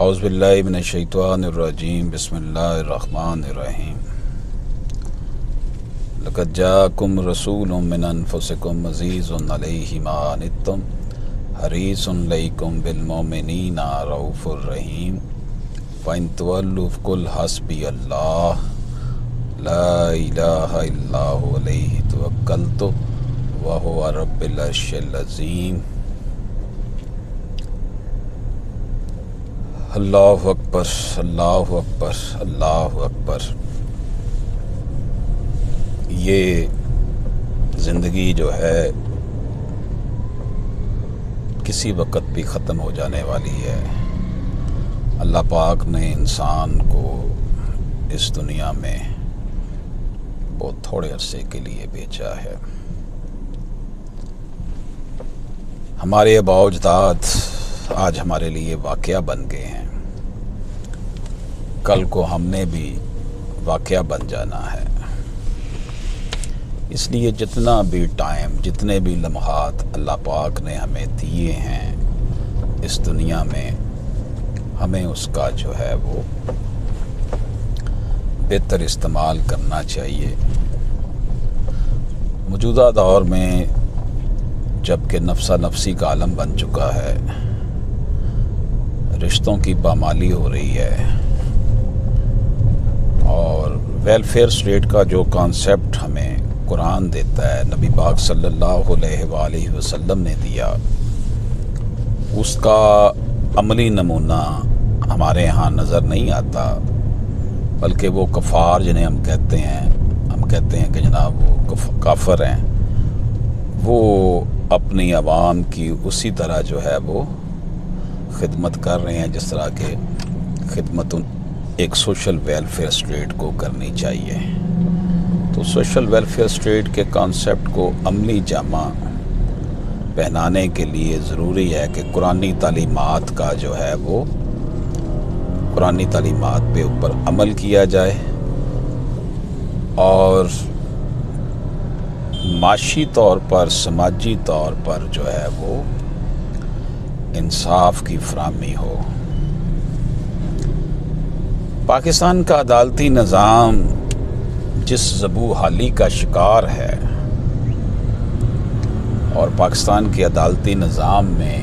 اعوذ باللہ من الشیطان الرجیم بسم اللہ الرحمن الرحیم لقد جاءکم رسول من انفسکم عزیز علیہ ما عنتم حریص علیکم بالمؤمنین رؤوف الرحیم فإن تولوا فقل حسبی اللہ لا الہ الا هو علیہ توکلت وهو رب العرش العظیم۔ اللہ اکبر اللہ اکبر اللہ اکبر۔ یہ زندگی جو ہے کسی وقت بھی ختم ہو جانے والی ہے۔ اللہ پاک نے انسان کو اس دنیا میں بہت تھوڑے عرصے کے لیے بھیجا ہے۔ ہمارے آباء و اجداد آج ہمارے لیے واقعہ بن گئے ہیں، کل کو ہم نے بھی واقعہ بن جانا ہے۔ اس لیے جتنا بھی ٹائم، جتنے بھی لمحات اللہ پاک نے ہمیں دیے ہیں اس دنیا میں، ہمیں اس کا جو ہے وہ بہتر استعمال کرنا چاہیے۔ موجودہ دور میں جب کہ نفسا نفسی کا عالم بن چکا ہے، رشتوں کی پامالی ہو رہی ہے، اور ویلفیئر اسٹیٹ کا جو کانسیپٹ ہمیں قرآن دیتا ہے، نبی پاک صلی اللہ علیہ وآلہ وسلم نے دیا، اس کا عملی نمونہ ہمارے ہاں نظر نہیں آتا، بلکہ وہ کفار جنہیں ہم کہتے ہیں کہ جناب وہ کافر ہیں، وہ اپنی عوام کی اسی طرح جو ہے وہ خدمت کر رہے ہیں جس طرح کہ خدمت ایک سوشل ویلفیئر اسٹیٹ کو کرنی چاہیے۔ تو سوشل ویلفیئر اسٹیٹ کے کانسیپٹ کو عملی جامہ پہنانے کے لیے ضروری ہے کہ قرآنی تعلیمات کا جو ہے وہ قرآنی تعلیمات پہ اوپر عمل کیا جائے، اور معاشی طور پر، سماجی طور پر جو ہے وہ انصاف کی فراہمی ہو۔ پاکستان کا عدالتی نظام جس زبوں حالی کا شکار ہے، اور پاکستان کے عدالتی نظام میں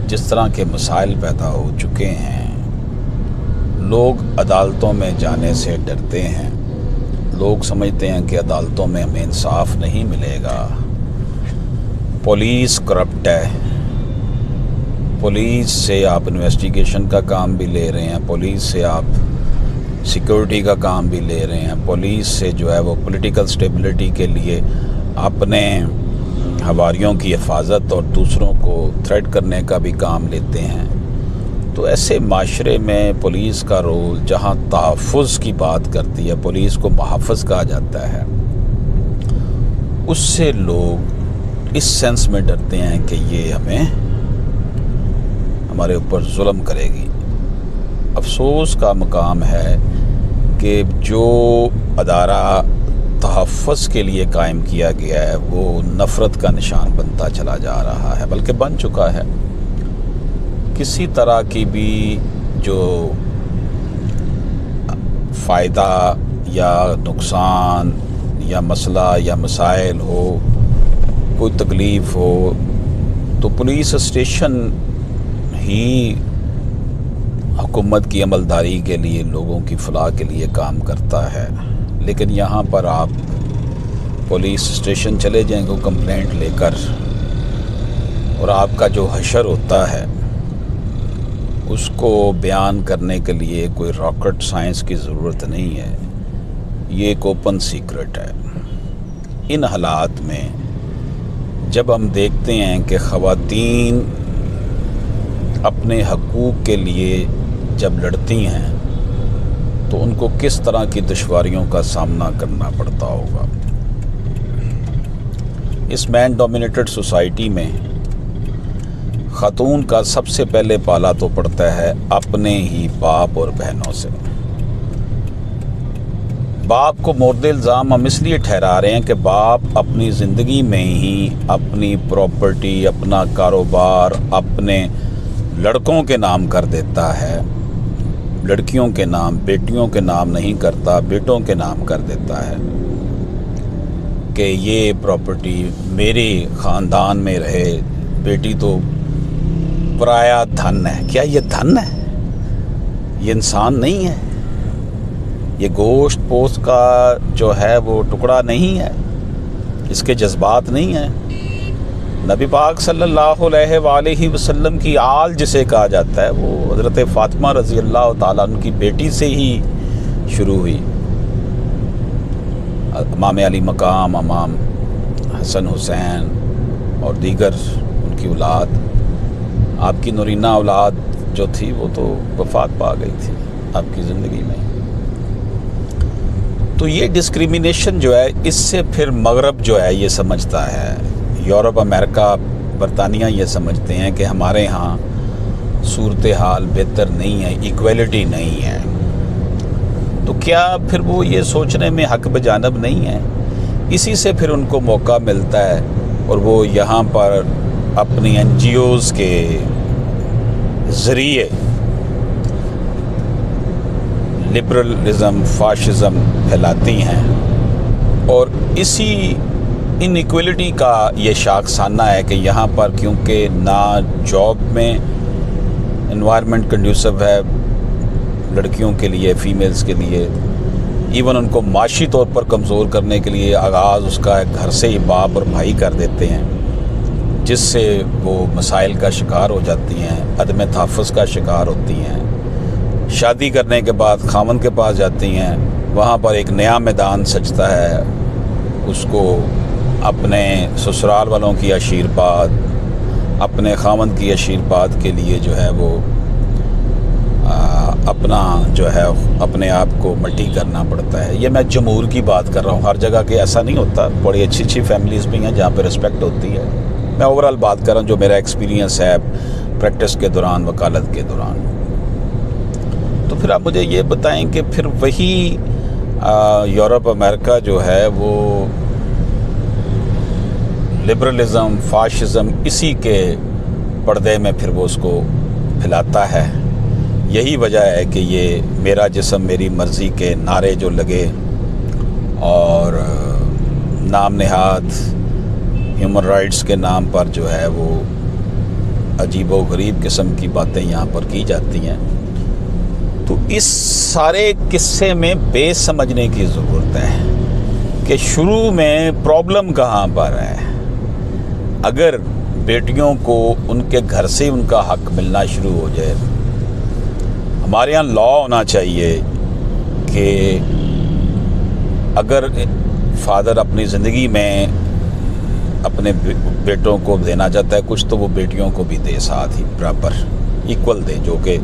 جس طرح کے مسائل پیدا ہو چکے ہیں، لوگ عدالتوں میں جانے سے ڈرتے ہیں، لوگ سمجھتے ہیں کہ عدالتوں میں ہمیں انصاف نہیں ملے گا، پولیس کرپٹ ہے، پولیس سے آپ انویسٹیگیشن کا کام بھی لے رہے ہیں، پولیس سے آپ سیکورٹی کا کام بھی لے رہے ہیں، پولیس سے جو ہے وہ پولیٹیکل سٹیبلٹی کے لیے اپنے حواریوں کی حفاظت اور دوسروں کو تھریٹ کرنے کا بھی کام لیتے ہیں۔ تو ایسے معاشرے میں پولیس کا رول جہاں تحفظ کی بات کرتی ہے، پولیس کو محافظ کہا جاتا ہے، اس سے لوگ اس سینس میں ڈرتے ہیں کہ یہ ہمارے اوپر ظلم کرے گی۔ افسوس کا مقام ہے کہ جو ادارہ تحفظ کے لیے قائم کیا گیا ہے وہ نفرت کا نشان بنتا چلا جا رہا ہے، بلکہ بن چکا ہے۔ کسی طرح کی بھی جو فائدہ یا نقصان یا مسئلہ یا مسائل ہو، کوئی تکلیف ہو، تو پولیس اسٹیشن ہی حکومت کی عملداری کے لیے، لوگوں کی فلاح کے لیے کام کرتا ہے۔ لیکن یہاں پر آپ پولیس اسٹیشن چلے جائیں گے کمپلینٹ لے کر، اور آپ کا جو حشر ہوتا ہے اس کو بیان کرنے کے لیے کوئی راکٹ سائنس کی ضرورت نہیں ہے، یہ ایک اوپن سیکرٹ ہے۔ ان حالات میں جب ہم دیکھتے ہیں کہ خواتین اپنے حقوق کے لیے جب لڑتی ہیں تو ان کو کس طرح کی دشواریوں کا سامنا کرنا پڑتا ہوگا۔ اس مین ڈومینیٹڈ سوسائٹی میں خاتون کا سب سے پہلے پالا تو پڑتا ہے اپنے ہی باپ اور بہنوں سے۔ باپ کو مورد الزام ہم اس لیے ٹھہرا رہے ہیں کہ باپ اپنی زندگی میں ہی اپنی پراپرٹی، اپنا کاروبار، اپنے لڑکوں کے نام کر دیتا ہے، لڑکیوں کے نام، بیٹیوں کے نام نہیں کرتا، بیٹوں کے نام کر دیتا ہے کہ یہ پراپرٹی میرے خاندان میں رہے، بیٹی تو پرایا دھن ہے۔ کیا یہ دھن ہے؟ یہ انسان نہیں ہے، یہ گوشت پوست کا جو ہے وہ ٹکڑا نہیں ہے، اس کے جذبات نہیں ہیں۔ نبی پاک صلی اللہ علیہ وآلہ وسلم کی آل جسے کہا جاتا ہے وہ حضرت فاطمہ رضی اللہ تعالیٰ عنہ کی بیٹی سے ہی شروع ہوئی۔ امام علی مقام، امام حسن حسین اور دیگر ان کی اولاد، آپ کی نورینہ اولاد جو تھی وہ تو وفات پا گئی تھی آپ کی زندگی میں۔ تو یہ ڈسکریمنیشن جو ہے، اس سے پھر مغرب جو ہے یہ سمجھتا ہے، یورپ، امریکہ، برطانیہ یہ سمجھتے ہیں کہ ہمارے ہاں صورتحال بہتر نہیں ہے، ایکویلٹی نہیں ہے۔ تو کیا پھر وہ یہ سوچنے میں حق بجانب نہیں ہے؟ اسی سے پھر ان کو موقع ملتا ہے اور وہ یہاں پر اپنی این جی اوز کے ذریعے لبرلزم، فاشزم پھیلاتی ہیں، اور اسی ان ایکویلٹی کا یہ شاخسانہ ہے کہ یہاں پر کیونکہ نہ جاب میں انوائرمنٹ کنڈیوسو ہے لڑکیوں کے لیے، فیمیلز کے لیے، ایون ان کو معاشی طور پر کمزور کرنے کے لیے آغاز اس کا گھر سے ہی باپ اور بھائی کر دیتے ہیں، جس سے وہ مسائل کا شکار ہو جاتی ہیں، عدم تحفظ کا شکار ہوتی ہیں۔ شادی کرنے کے بعد خاوند کے پاس جاتی ہیں، وہاں پر ایک نیا میدان سجتا ہے، اس کو اپنے سسرال والوں کی آشیرواد، اپنے خاوند کی آشیرواد کے لیے جو ہے وہ اپنا جو ہے اپنے آپ کو مٹی کرنا پڑتا ہے۔ یہ میں جمہور کی بات کر رہا ہوں، ہر جگہ کہ ایسا نہیں ہوتا، بڑی اچھی اچھی فیملیز بھی ہیں جہاں پہ رسپیکٹ ہوتی ہے۔ میں اوورال بات کر رہا ہوں جو میرا ایکسپیرینس ہے پریکٹس کے دوران، وکالت کے دوران۔ تو پھر آپ مجھے یہ بتائیں کہ پھر وہی یورپ، امریکہ جو ہے وہ لبرلزم، فاشزم، اسی کے پردے میں پھر وہ اس کو پھیلاتا ہے۔ یہی وجہ ہے کہ یہ میرا جسم میری مرضی کے نعرے جو لگے اور نام نہاد ہیومن رائٹس کے نام پر جو ہے وہ عجیب و غریب قسم کی باتیں یہاں پر کی جاتی ہیں۔ تو اس سارے قصے میں بیس سمجھنے کی ضرورت ہے کہ شروع میں پرابلم کہاں پر ہے۔ اگر بیٹیوں کو ان کے گھر سے ان کا حق ملنا شروع ہو جائے، ہمارے یہاں لا ہونا چاہیے کہ اگر فادر اپنی زندگی میں اپنے بیٹوں کو دینا چاہتا ہے کچھ، تو وہ بیٹیوں کو بھی دے، ساتھ ہی برابر ایکول دے، جو کہ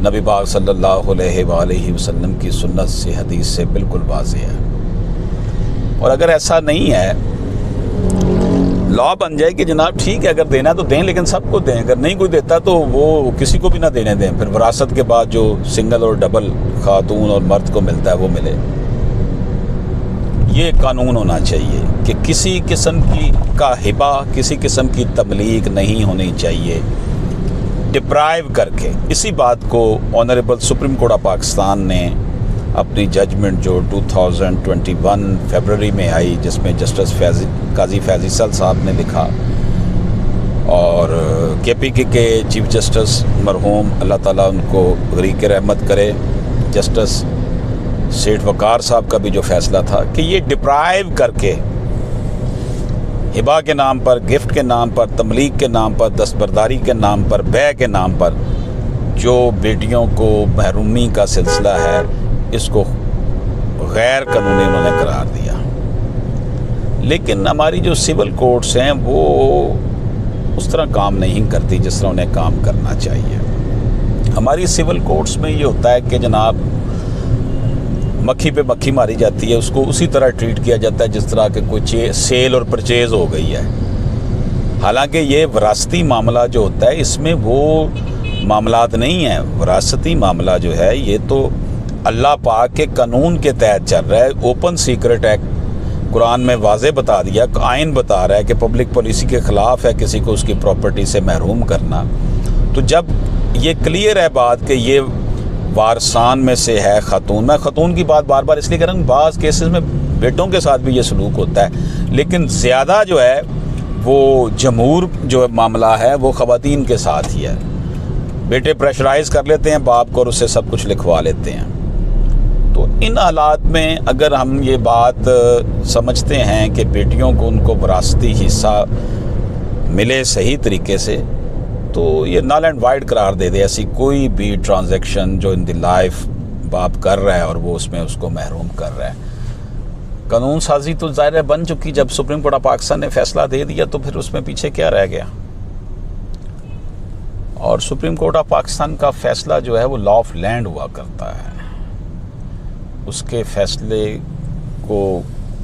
نبی پاک صلی اللہ علیہ وآلہ وسلم کی سنت سے، حدیث سے بالکل واضح ہے۔ اور اگر ایسا نہیں ہے، لا بن جائے کہ جناب ٹھیک ہے اگر دینا تو دیں، لیکن سب کو دیں، اگر نہیں کوئی دیتا تو وہ کسی کو بھی نہ دینے دیں، پھر وراثت کے بعد جو سنگل اور ڈبل خاتون اور مرد کو ملتا ہے وہ ملے۔ یہ قانون ہونا چاہیے کہ کسی قسم کی کا ہبہ، کسی قسم کی تملیک نہیں ہونی چاہیے ڈپرائیو کر کے۔ اسی بات کو honourable supreme court of Pakistan نے اپنی ججمنٹ جو 2021 فیبروری میں آئی، جس میں جسٹس قاضی فیصل صاحب نے لکھا، اور کے پی کے چیف جسٹس مرحوم اللہ تعالیٰ ان کو غریق رحمت کرے، جسٹس سیٹھ وقار صاحب کا بھی جو فیصلہ تھا کہ یہ ڈپرائیو کر کے ہبہ کے نام پر، گفٹ کے نام پر، تملیک کے نام پر، دستبرداری کے نام پر، بیع کے نام پر جو بیٹیوں کو محرومی کا سلسلہ ہے، اس کو غیر قانونی انہوں نے قرار دیا۔ لیکن ہماری جو سول کورٹس ہیں وہ اس طرح کام نہیں کرتی جس طرح انہیں کام کرنا چاہیے۔ ہماری سول کورٹس میں یہ ہوتا ہے کہ جناب مکھی پہ مکھی ماری جاتی ہے، اس کو اسی طرح ٹریٹ کیا جاتا ہے جس طرح کہ کوئی سیل اور پرچیز ہو گئی ہے۔ حالانکہ یہ وراثتی معاملہ جو ہوتا ہے اس میں وہ معاملات نہیں ہیں۔ وراثتی معاملہ جو ہے یہ تو اللہ پاک کے قانون کے تحت چل رہا ہے۔ اوپن سیکرٹ ایکٹ قرآن میں واضح بتا دیا، آئین بتا رہا ہے کہ پبلک پالیسی کے خلاف ہے کسی کو اس کی پراپرٹی سے محروم کرنا، تو جب یہ کلیئر ہے بات کہ یہ وارثان میں سے ہے خاتون، میں خاتون کی بات بار بار اس لیے کر رہا ہوں، بعض کیسز میں بیٹوں کے ساتھ بھی یہ سلوک ہوتا ہے، لیکن زیادہ جو ہے وہ جمہور جو معاملہ ہے وہ خواتین کے ساتھ ہی ہے۔ بیٹے پریشرائز کر لیتے ہیں باپ کو اور اسے سب کچھ لکھوا لیتے ہیں۔ تو ان حالات میں اگر ہم یہ بات سمجھتے ہیں کہ بیٹیوں کو ان کو وراثتی حصہ ملے صحیح طریقے سے، تو یہ نل اینڈ وائڈ قرار دے دے ایسی کوئی بھی ٹرانزیکشن جو ان دی لائف باپ کر رہا ہے اور وہ اس میں اس کو محروم کر رہا ہے۔ قانون سازی تو ظاہر ہے بن چکی، جب سپریم کورٹ آف پاکستان نے فیصلہ دے دیا تو پھر اس میں پیچھے کیا رہ گیا؟ اور سپریم کورٹ آف پاکستان کا فیصلہ جو ہے وہ لا آف لینڈ ہوا کرتا ہے، اس کے فیصلے کو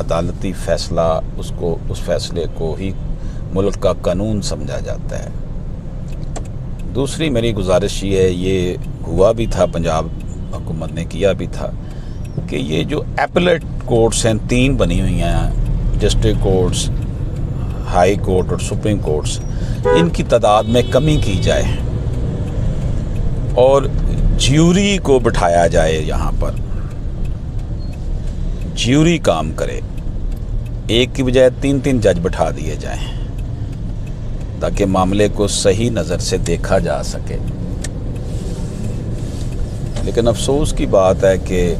عدالتی فیصلہ اس فیصلے کو ہی ملک کا قانون سمجھا جاتا ہے۔ دوسری میری گزارش یہ ہے، یہ ہوا بھی تھا، پنجاب حکومت نے کیا بھی تھا، کہ یہ جو ایپلیٹ کورٹس ہیں 3 بنی ہوئی ہیں، ڈسٹرکٹ کورٹس، ہائی کورٹ اور سپریم کورٹس، ان کی تعداد میں کمی کی جائے اور جیوری کو بٹھایا جائے، یہاں پر جیوری کام کرے، ایک کی بجائے 3 جج بٹھا دیے جائیں تاکہ معاملے کو صحیح نظر سے دیکھا جا سکے۔ لیکن افسوس کی بات ہے کہ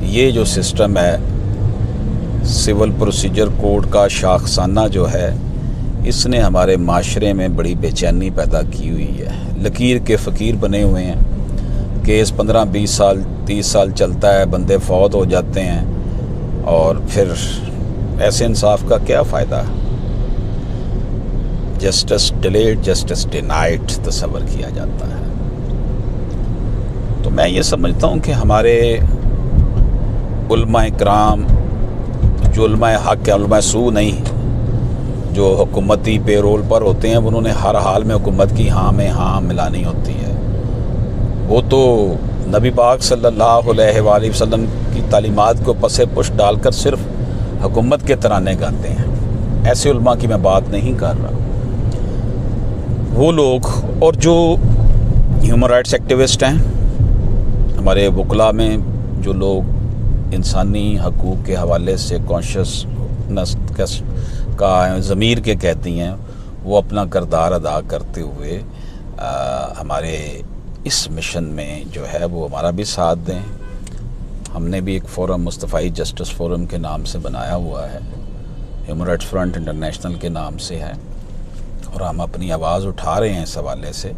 یہ جو سسٹم ہے، سول پروسیجر کوڈ کا شاخسانہ جو ہے، اس نے ہمارے معاشرے میں بڑی بے چینی پیدا کی ہوئی ہے۔ لکیر کے فقیر بنے ہوئے ہیں، کیس 15 20 سال 30 سال چلتا ہے، بندے فوت ہو جاتے ہیں، اور پھر ایسے انصاف کا کیا فائدہ؟ جسٹس ڈیلیڈ جسٹس ڈینائڈ تصور کیا جاتا ہے۔ تو میں یہ سمجھتا ہوں کہ ہمارے علماء اکرام جو علماء حق ہے، علماء سو نہیں، جو حکومتی پے رول پر ہوتے ہیں، انہوں نے ہر حال میں حکومت کی ہاں میں ہاں ملانی ہوتی ہے۔ وہ تو نبی پاک صلی اللہ علیہ وآلہ وسلم کی تعلیمات کو پس پش ڈال کر صرف حکومت کے ترانے گاتے ہیں۔ ایسے علماء کی میں بات نہیں کر رہا۔ وہ لوگ اور جو ہیومن رائٹس ایکٹیوسٹ ہیں، ہمارے وکلاء میں جو لوگ انسانی حقوق کے حوالے سے کانشیسنس کا ضمیر کے کہتی ہیں، وہ اپنا کردار ادا کرتے ہوئے ہمارے اس مشن میں جو ہے وہ ہمارا بھی ساتھ دیں۔ ہم نے بھی ایک فورم مصطفی جسٹس فورم کے نام سے بنایا ہوا ہے، ہیومن رائٹس فرنٹ انٹرنیشنل کے نام سے ہے، اور ہم اپنی آواز اٹھا رہے ہیں اس حوالے سے